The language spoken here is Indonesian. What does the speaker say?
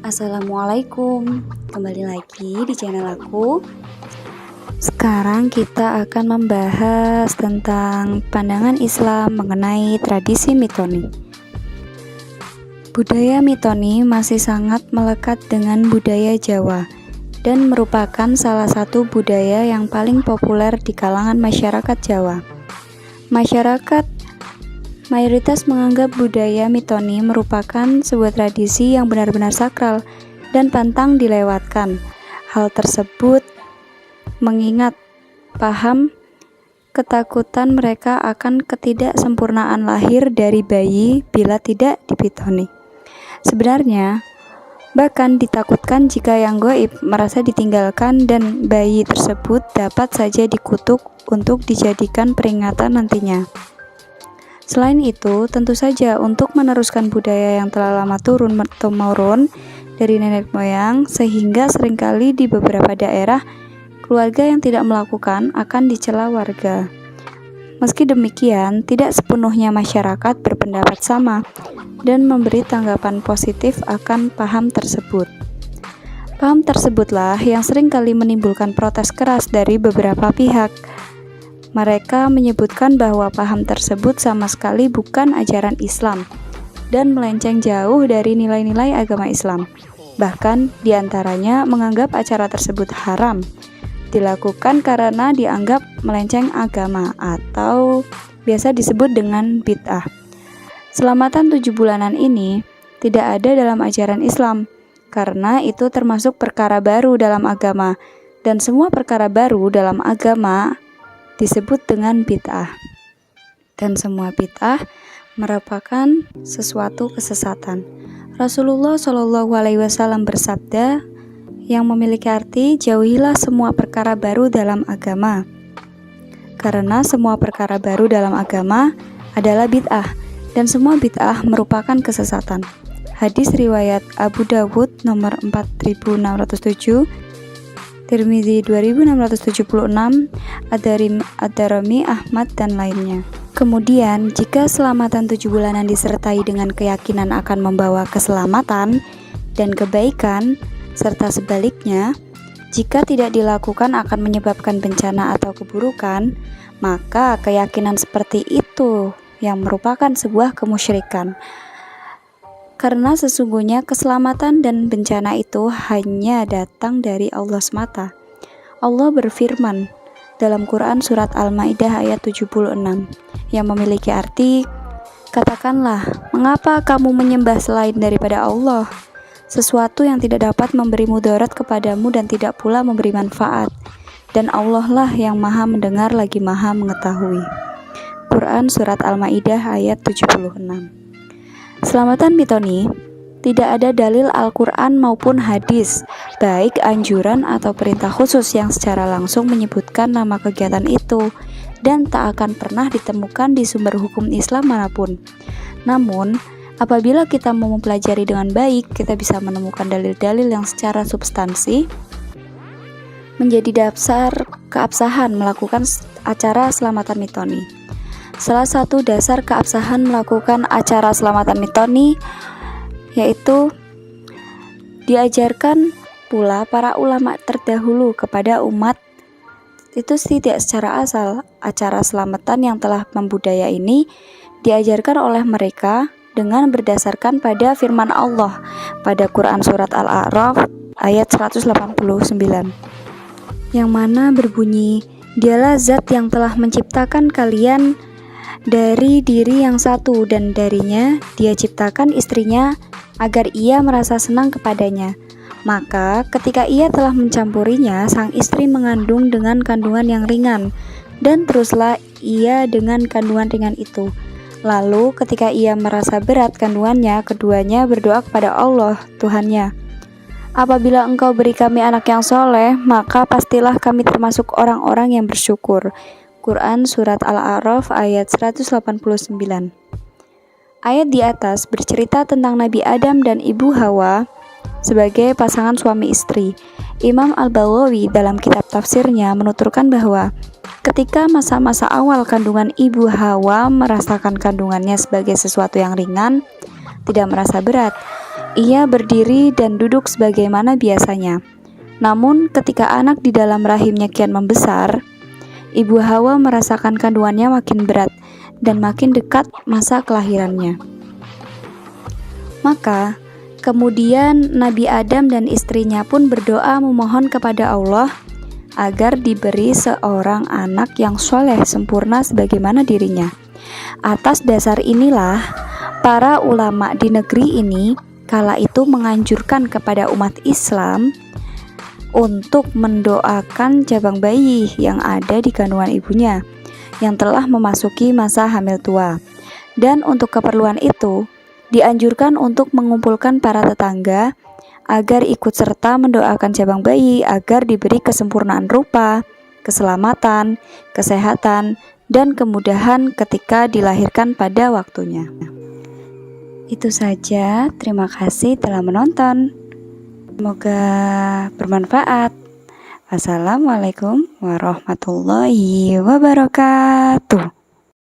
Assalamualaikum, kembali lagi di channel aku. Sekarang kita akan membahas tentang pandangan Islam mengenai tradisi mitoni. Budaya mitoni masih sangat melekat dengan budaya Jawa dan merupakan salah satu budaya yang paling populer di kalangan masyarakat Jawa. Masyarakat mayoritas menganggap budaya mitoni merupakan sebuah tradisi yang benar-benar sakral dan pantang dilewatkan. Hal tersebut mengingat paham ketakutan mereka akan ketidaksempurnaan lahir dari bayi bila tidak dipitoni. Sebenarnya, bahkan ditakutkan jika yang gaib merasa ditinggalkan dan bayi tersebut dapat saja dikutuk untuk dijadikan peringatan nantinya. Selain itu, tentu saja untuk meneruskan budaya yang telah lama turun-temurun dari nenek moyang, sehingga seringkali di beberapa daerah, keluarga yang tidak melakukan akan dicela warga. Meski demikian, tidak sepenuhnya masyarakat berpendapat sama dan memberi tanggapan positif akan paham tersebut. Paham tersebutlah yang seringkali menimbulkan protes keras dari beberapa pihak. Mereka menyebutkan bahwa paham tersebut sama sekali bukan ajaran Islam dan melenceng jauh dari nilai-nilai agama Islam. Bahkan diantaranya menganggap acara tersebut haram, dilakukan karena dianggap melenceng agama atau biasa disebut dengan bid'ah. Selamatan 7 bulanan ini tidak ada dalam ajaran Islam karena itu termasuk perkara baru dalam agama dan semua perkara baru dalam agama disebut dengan bid'ah, dan semua bid'ah merupakan sesuatu kesesatan. Rasulullah Shallallahu Alaihi Wasallam bersabda yang memiliki arti, jauhilah semua perkara baru dalam agama, karena semua perkara baru dalam agama adalah bid'ah, dan semua bid'ah merupakan kesesatan. Hadis riwayat Abu Dawud nomor 4607, Tirmizi 2676, Ad-Darimi, Ahmad, dan lainnya. Kemudian, jika selamatan 7 bulanan disertai dengan keyakinan akan membawa keselamatan dan kebaikan, serta sebaliknya, jika tidak dilakukan akan menyebabkan bencana atau keburukan, maka keyakinan seperti itu yang merupakan sebuah kemusyrikan. Karena sesungguhnya keselamatan dan bencana itu hanya datang dari Allah semata. Allah berfirman dalam Quran surat Al-Maidah ayat 76 yang memiliki arti, katakanlah, mengapa kamu menyembah selain daripada Allah, sesuatu yang tidak dapat memberi mudarat kepadamu dan tidak pula memberi manfaat, dan Allah lah yang maha mendengar lagi maha mengetahui. Quran surat Al-Maidah ayat 76. Selamatan mitoni tidak ada dalil Al-Quran maupun hadis, baik anjuran atau perintah khusus yang secara langsung menyebutkan nama kegiatan itu, dan tak akan pernah ditemukan di sumber hukum Islam manapun. Namun, apabila kita mau mempelajari dengan baik, kita bisa menemukan dalil-dalil yang secara substansi menjadi dasar keabsahan melakukan acara selamatan mitoni. Salah satu dasar keabsahan melakukan acara selamatan mitoni yaitu diajarkan pula para ulama terdahulu kepada umat itu tidak secara asal. Acara selamatan yang telah membudaya ini diajarkan oleh mereka dengan berdasarkan pada firman Allah pada Quran surat Al-A'raf ayat 189 yang mana berbunyi, dialah zat yang telah menciptakan kalian dari diri yang satu, dan darinya dia ciptakan istrinya agar ia merasa senang kepadanya. Maka ketika ia telah mencampurinya, sang istri mengandung dengan kandungan yang ringan, dan teruslah ia dengan kandungan ringan itu. Lalu ketika ia merasa berat kandungannya, keduanya berdoa kepada Allah Tuhannya, apabila engkau beri kami anak yang soleh, maka pastilah kami termasuk orang-orang yang bersyukur. Quran surat Al-A'raf ayat 189. Ayat di atas bercerita tentang Nabi Adam dan Ibu Hawa sebagai pasangan suami istri. Imam Al-Baghawi dalam kitab tafsirnya menuturkan bahwa ketika masa-masa awal kandungan Ibu Hawa merasakan kandungannya sebagai sesuatu yang ringan, tidak merasa berat, Ia berdiri dan duduk sebagaimana biasanya. Namun ketika anak di dalam rahimnya kian membesar, Ibu Hawa merasakan kandungannya makin berat dan makin dekat masa kelahirannya. Maka kemudian Nabi Adam dan istrinya pun berdoa memohon kepada Allah agar diberi seorang anak yang soleh sempurna sebagaimana dirinya. Atas dasar inilah para ulama di negeri ini kala itu menganjurkan kepada umat Islam untuk mendoakan cabang bayi yang ada di kandungan ibunya yang telah memasuki masa hamil tua. Dan untuk keperluan itu dianjurkan untuk mengumpulkan para tetangga agar ikut serta mendoakan cabang bayi agar diberi kesempurnaan rupa, keselamatan, kesehatan, dan kemudahan ketika dilahirkan pada waktunya. Itu saja, terima kasih telah menonton. Semoga bermanfaat. Wassalamualaikum warahmatullahi wabarakatuh.